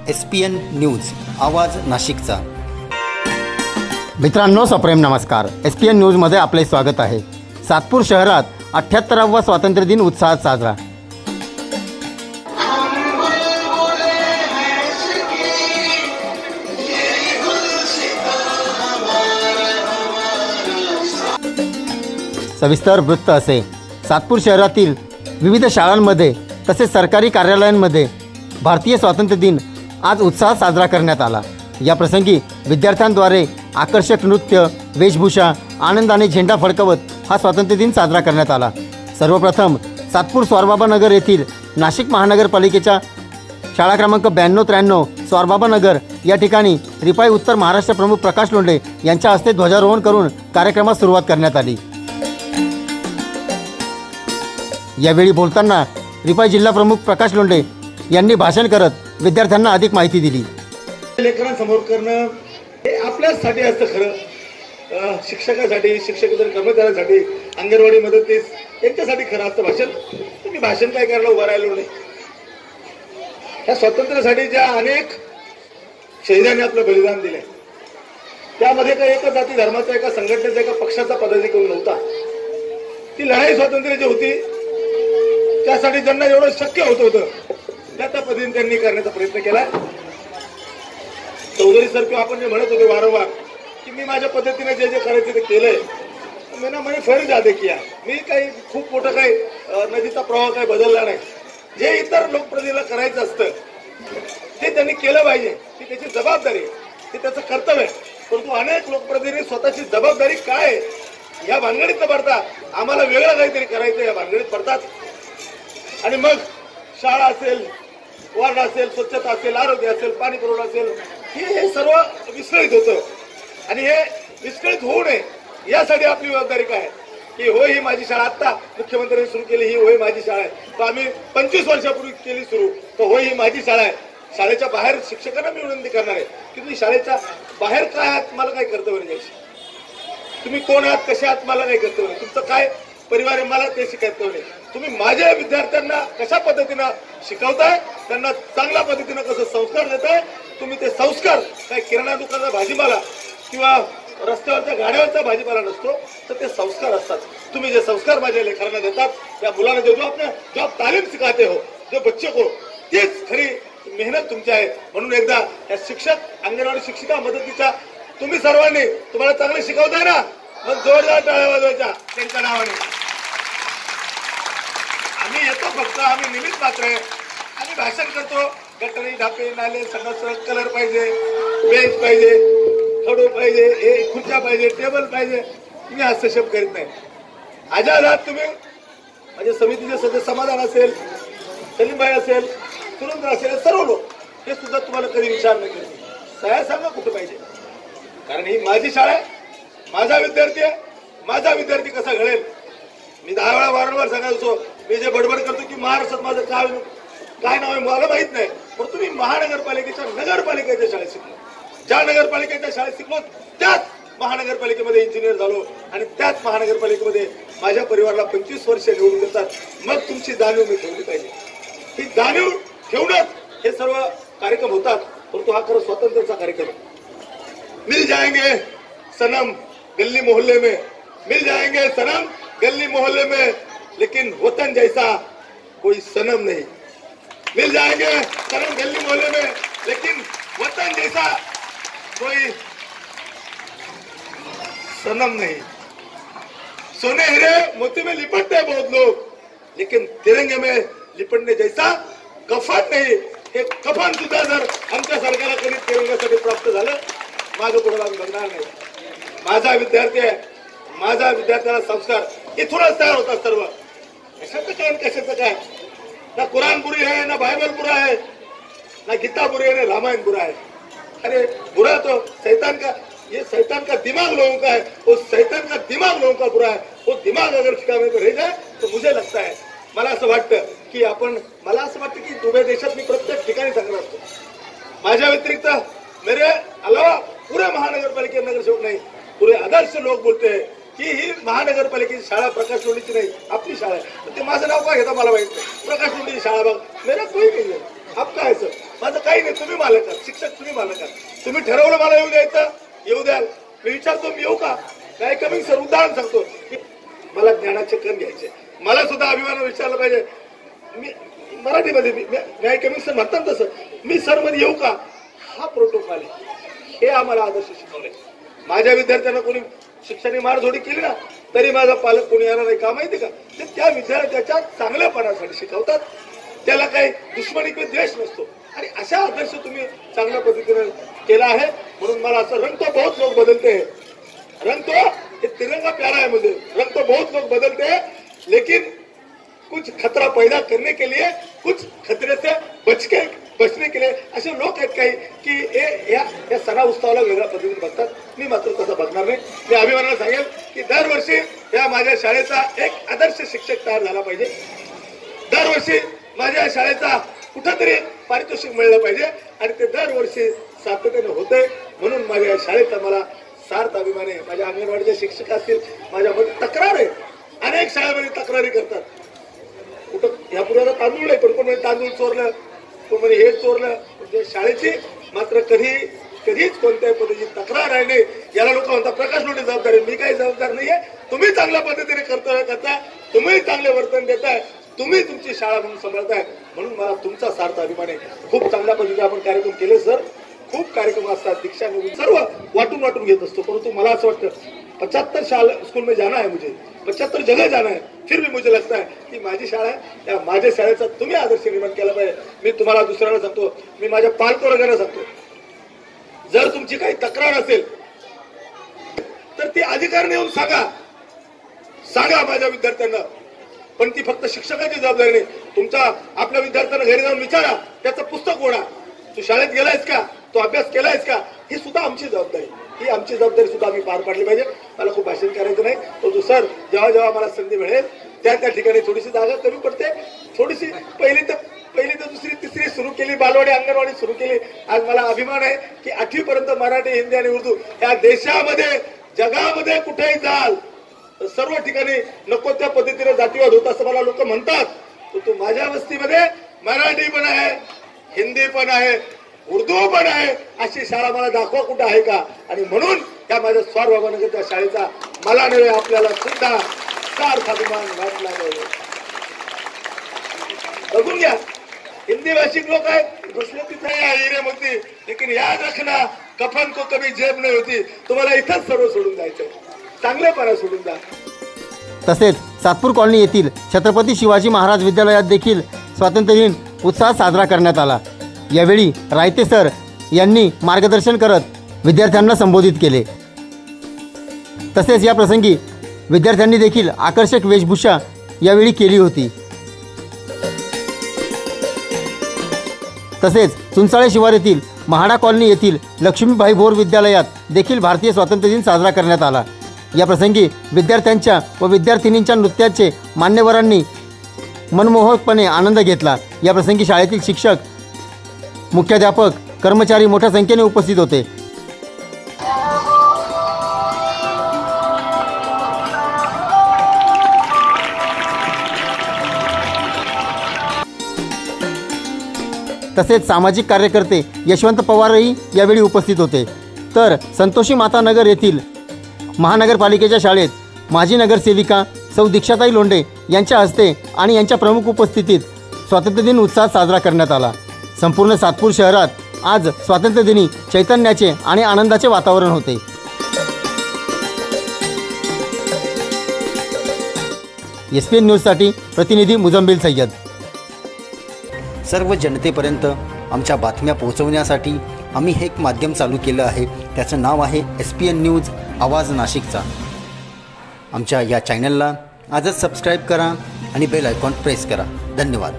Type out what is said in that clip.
SPN news आवाज नाशिकचा। मित्रांनो सप्रेम नमस्कार। SPN न्यूजमध्ये आपले स्वागत आहे। सातपूर शहरात 78वा स्वातंत्र्य दिन उत्साहात साजरा। सविस्तर वृत्त असे। सातपूर शहरातील विविध शाळांमध्ये तसेच सरकारी कार्यालयांमध्ये भारतीय स्वातंत्र्य दिन आज उत्साहात साजरा करण्यात आला। या प्रसंगी विद्यार्थ्यांद्वारे आकर्षक नृत्य, वेशभूषा, आनंदाने झेंडा फडकवत हा स्वातंत्र्य दिन साजरा करण्यात आला। सर्वप्रथम सातपूर स्वारबाबा नगर येथील नाशिक महानगरपालिकेच्या शाळा क्रमांक 92-93 स्वारबाबा नगर या ठिकाणी रिपाई उत्तर महाराष्ट्र प्रमुख प्रकाश लोंढे यांच्या हस्ते ध्वजारोहण करून कार्यक्रमास सुरुवात करण्यात आली। यावेळी बोलताना रिपाई जिल्हा प्रमुख प्रकाश लोंढे यांनी भाषण करत विद्यार्थ्यांना अधिक माहिती दिली। लेकरांसमोर करणं हे आपल्यासाठी असतं खरं, शिक्षकासाठी, शिक्षकेतर कर्मचाऱ्यांसाठी, अंगणवाडी मदतनीस यांच्यासाठी खरं असतं भाषण। तुम्ही भाषण काय करायला उभा राहिलो नाही। या स्वातंत्र्यासाठी ज्या अनेक शहीदांनी आपलं बलिदान दिले त्यामध्ये काही एका जाती धर्माचा, एका संघटनेचा, एका पक्षाचा पदाधिकारी नव्हता। ती लढाई स्वातंत्र्याची होती, त्यासाठी ज्यांना एवढं शक्य होतं त्या पद्धतीने त्यांनी करण्याचा प्रयत्न केला। चौधरी सर किंवा आपण जे म्हणत होते वारंवार की मी माझ्या पद्धतीने जे जे करायचे ते केलंय, मैंने फर्ज अदा किया। मी काही खूप मोठं काही नदीचा प्रवाह काही बदलला नाही। जे इतर लोकप्रतिनिधीला करायचं असतं ते त्यांनी केलं पाहिजे, ती त्याची जबाबदारी, ते त्याचं कर्तव्य आहे। परंतु अनेक लोकप्रतिनिधी स्वतःची जबाबदारी काय या भानगडीत न पडता आम्हाला वेगळं काहीतरी करायचं या भानगडीत पडतात आणि मग शाळा असेल, वार्ड असेल, स्वच्छता असेल, आरोग्य असेल, पाणी पुरवठा असेल, हे सर्व विस्कळीत होतं। आणि हे विस्कळीत होऊ नये यासाठी आपली जबाबदारी काय की होय ही माझी शाळा, आता मुख्यमंत्र्यांनी सुरू केली ही होय माझी शाळा आहे, तर आम्ही 25 वर्षापूर्वी केली सुरू, तर होय ही माझी शाळा आहे। शाळेच्या बाहेर शिक्षकांना मी विनंती करणार आहे की तुम्ही शाळेच्या बाहेर काय आहात, मला काय कर्तव्य नाही, तुम्ही कोण आहात, कशा आहात, मला काय कर्तव्य नाही, तुमचं काय परिवार आहे मला ते शिकायचं नाही। तुम्ही माझ्या विद्यार्थ्यांना कशा पद्धतीनं शिकवताय, त्यांना चांगल्या पद्धतीनं कसं संस्कार देताय, तुम्ही ते संस्कार काय किराणा दुकानाचा भाजीपाला किंवा रस्त्यावरच्या गाड्यावरचा भाजीपाला नसतो, तर ते संस्कार असतात। तुम्ही जे संस्कार माझ्या लेकरांना देतात, त्या मुलांना जो आप तालीम सिखाते हो, जो बच्चे को, तेच खरी मेहनत तुमची आहे। म्हणून एकदा या शिक्षक, अंगणवाडी शिक्षिका, मदतीच्या तुम्ही सर्वांनी तुम्हाला चांगले शिकवताय ना, मग जोरदार टाळ्या वाजवायच्या त्यांच्या नावाने। आम्ही येतो फक्त, आम्ही निमित्त मात्र आहे। आम्ही भाषण करतो, गटारी, ढापे, नाले, सगळं कलर पाहिजे, बेंच पाहिजे, खडू पाहिजे, हे खुर्च्या पाहिजे, टेबल पाहिजे, तुम्ही हस्तक्षेप करीत नाही। आजाद आहात तुम्ही, म्हणजे समितीचे सदस्य समाधान असेल, सलीमभाई असेल, सुरेंद्र असेल, सर्व लोक हे सुद्धा तुम्हाला कधी विचार नाही करत। सह्या सांगा कुठं पाहिजे, कारण ही माझी शाळा आहे, माझा विद्यार्थी आहे, माझा विद्यार्थी कसा घडेल। मी 10 वेळा वारंवार सांगायचो, मी जे बडबड करतो की महाराष्ट्रात माझं काय नाव आहे मला माहित नाही, पण तुम्ही महानगरपालिकेच्या नगरपालिकेच्या शाळेत शिकलो, ज्या नगरपालिकेच्या शाळेत शिकलो त्याच महानगरपालिकेमध्ये इंजिनियर झालो आणि त्याच महानगरपालिकेमध्ये माझ्या परिवाराला 25 वर्ष निवडून देतात। मग तुमची जाणीव मी ठेवली पाहिजे, ही जाणीव ठेवूनच हे सर्व कार्यक्रम होतात। परंतु हा खरं स्वातंत्र्याचा कार्यक्रम। मिल जाएंगे सनम गली मोहल्ले में, मिल जाएंगे सनम गली मोहल्ले में, लेकिन वतन जैसा कोई सनम नहीं। मिल जाएंगे सनम गली मोहल्ले में, लेकिन वतन जैसा कोई सनम नहीं। सोने हीरे मोती में लिपटते हैं बहुत लोग, लेकिन तिरंगे में लिपटने जैसा कफन नहीं। हे कफन सुद्धा जर आमच्या सरकारला कधी तिरंग्यासाठी प्राप्त झालं, मागे पुढे आम्ही बघणार नाही। माझा विद्यार्थी आहे, माझा विद्यार्थ्याला संस्कार इथूनच तयार होतात सर्व। कशाचं काय कशाचं काय, ना कुरान बुरी है, ना बाइबल बुरा है, ना गीता बुरी है, ना रामायण बुरा है। अरे बुरा तो शैतान का, ये शैतान का दिमाग लोगों का है, वो शैतान का दिमाग लोगों का बुरा है। वो दिमाग अगर ठिकाने पर रह जाए तो मुझे लगता है, मला असं वाटतं की मला असं वाटतं की दुबई देशात मी प्रत्येक ठिकाणी चांगला असतो। माझ्या व्यतिरिक्त मेरे अलावा पूरे महानगरपालिकेत नगरसेवक नाही, पूरे आदर्श लोक बोलते हैं की ही महानगरपालिकेची शाळा प्रकाश लोंढेची नाही, आपली शाळा आहे। ते माझं नाव का घेता मला माहित नाही, प्रकाश लोंढेची शाळा बघ, मेरा कोई नहीं है, आपका है सर। माझं काही नाही, तुम्ही मालक आहात, शिक्षक तुम्ही मालक आहात. तुम्ही ठरवलं मला येऊ द्यायचं, येऊ द्याल. मी विचारतो मी येऊ का नाही कमी. सर उदाहरण सांगतो, मला ज्ञानाचे कण घ्यायचे, मला सुद्धा अभिमान विचारलं पाहिजे. मी मराठीमध्ये न्याय कमिशन म्हणतात तसं मी सर मध्ये येऊ का, हा प्रोटोकॉल आहे. हे आम्हाला आदर्श शिकवले. माझ्या विद्यार्थ्यांना कोणी शिक्षणाने मारझोडी केली ना तरी माझा पालक कोणी येणार नाही. का माहिती का, ते त्या विद्यार्थ्याच्या चांगल्यापणासाठी शिकवतात. त्याला काही दुश्मनी किंवा द्वेष नसतो. आणि अशा आदर्श तुम्ही चांगल्या पद्धतीने केला आहे. म्हणून मला असं रंग तो बहुत लोग बदलते हैं, रंग तो ये तिरंगा प्यारा है मुझे. रंग तो बहुत लोग बदलते हैं लेकिन कुछ खतरा पैदा करने के लिए, कुछ खतरे से बचने के लिए असे लोक आहेत काही की या सणा उत्सवाला वेगळ्या पद्धतीने बघतात. मी मात्र तसं बघणार नाही. मी अभिमानाने सांगेल की दरवर्षी या माझ्या शाळेचा एक आदर्श शिक्षक तयार झाला पाहिजे. दरवर्षी माझ्या शाळेचा कुठंतरी पारितोषिक मिळलं पाहिजे आणि ते दरवर्षी सातत्याने होतंय. म्हणून माझ्या शाळेचा मला सार्थ अभिमान आहे. माझ्या अंगणवाडीचे शिक्षक असतील, माझ्यामध्ये तक्रार आहे. अनेक शाळेमध्ये तक्रारी करतात. कुठं यापूर्वी तांदूळ नाही, पण कोणी तांदूळ चोरलं, कोणी हे चोरलं. म्हणजे शाळेची मात्र कधीच कोणत्याही पद्धतीची तक्रार आहे नाही. याला लोक म्हणतात प्रकाश लोटे जबाबदारी. मी काही जबाबदार नाहीये. तुम्ही चांगल्या पद्धतीने कर्तव्य करताय, तुम्ही चांगले वर्तन देताय, तुम्ही तुमची शाळा म्हणून सांभाळताय. म्हणून मला तुमचा सार्थ अभिमान आहे. खूप चांगल्या पद्धतीने आपण कार्यक्रम केले सर. खूप कार्यक्रम असतात, दीक्षा सर्व वाटून घेत असतो. परंतु मला असं वाटतं 75 स्कूल में जाना है मुझे, 75 जगह जाना है. फिर भी मुझे लगता है की माझी शाळा आहे, त्या माझ्या शाळेचा तुम्ही आदर्श निर्माण केला पाहिजे. मी तुम्हाला दुसऱ्याला सांगतो, मी माझ्या पालकवर्गाला सांगतो, जर तुमची काही तक्रार असेल तर ती अधिकाऱ्याने येऊन सांगा माझ्या विद्यार्थ्यांना. पण ती फक्त शिक्षकाची जबाबदारी नाही. तुमचा आपल्या विद्यार्थ्यांना घरी जाऊन विचारा, त्याचं पुस्तक ओढा, तू शाळेत गेलायस का, तो अभ्यास केलायस का, ही सुद्धा आमची जबाबदारी. ही आमची जबाबदारी सुद्धा आम्ही पार पाडली पाहिजे. मला खूप भाषण करायचं नाही. तो सर जेव्हा मला संधी मिळेल त्या ठिकाणी थोडीशी जागा कमी पडते. थोडीशी पहिली तर दुसरी तिसरी सुरू केली, बालवाडी अंगणवाडी सुरू केली. आज मला अभिमान आहे की 8वी पर्यंत मराठी, हिंदी आणि उर्दू या देशामध्ये जगामध्ये कुठेही जाल तर सर्व ठिकाणी नको त्या पद्धतीने जातीवाद होत असं मला लोक म्हणतात. तो माझ्या वस्तीमध्ये मराठी पण आहे, हिंदी पण आहे, उर्दू पण आहे. अशी शाळा मला दाखवा कुठं आहे का. आणि म्हणून त्या माझ्या स्वारबाबानगर त्या शाळेचा मला नव्हे आपल्याला सुद्धा सार्थ अभिमान वाटला पाहिजे. बघून घ्या, हिंदी भाषिक लोक आहेत, घुसले तिथे हिरे होती, लेकिन याद रखना कफन को कभी जेब नाही होती. तुम्हाला इथंच सर्व सोडून जायचं, चांगलेपणा सोडून जा. तसेच सातपूर कॉलनी येथील छत्रपती शिवाजी महाराज विद्यालयात देखील स्वातंत्र्य दिन उत्साहात साजरा करण्यात आला. यावेळी रायते सर यांनी मार्गदर्शन करत विद्यार्थ्यांना संबोधित केले. तसेच या प्रसंगी विद्यार्थ्यांनी देखील आकर्षक वेशभूषा यावेळी केली होती. तसेच चुंचाळे शिवार येथील महाडा कॉलनी येथील लक्ष्मीबाई भोर विद्यालयात देखील भारतीय स्वातंत्र्य दिन साजरा करण्यात आला. या प्रसंगी विद्यार्थ्यांच्या व विद्यार्थिनींच्या नृत्याचे मान्यवरांनी मनमोहकपणे आनंद घेतला. या प्रसंगी शाळेतील शिक्षक, मुख्याध्यापक, कर्मचारी मोठ्या संख्येने उपस्थित होते. तसेच सामाजिक कार्यकर्ते यशवंत पवारही यावेळी उपस्थित होते. तर संतोषी माता नगर येथील महानगरपालिकेच्या शाळेत माजी नगरसेविका सौ दीक्षाताई लोंढे यांच्या हस्ते आणि यांच्या प्रमुख उपस्थितीत स्वातंत्र्य दिन उत्साहात साजरा करण्यात आला. संपूर्ण सातपूर शहरात आज स्वातंत्र्यदिनी चैतन्याचे आणि आनंदाचे वातावरण होते. SPN न्यूजसाठी प्रतिनिधी मुजम्बिल सय्यद. सर्व जनतेपर्यंत आमच्या बातम्या पोहोचवण्यासाठी आम्ही हे एक माध्यम चालू केलं आहे. त्याचं नाव आहे SPN न्यूज आवाज नाशिकचा. आमच्या या चॅनलला आजच सबस्क्राईब करा आणि बेल आयकॉन प्रेस करा. धन्यवाद.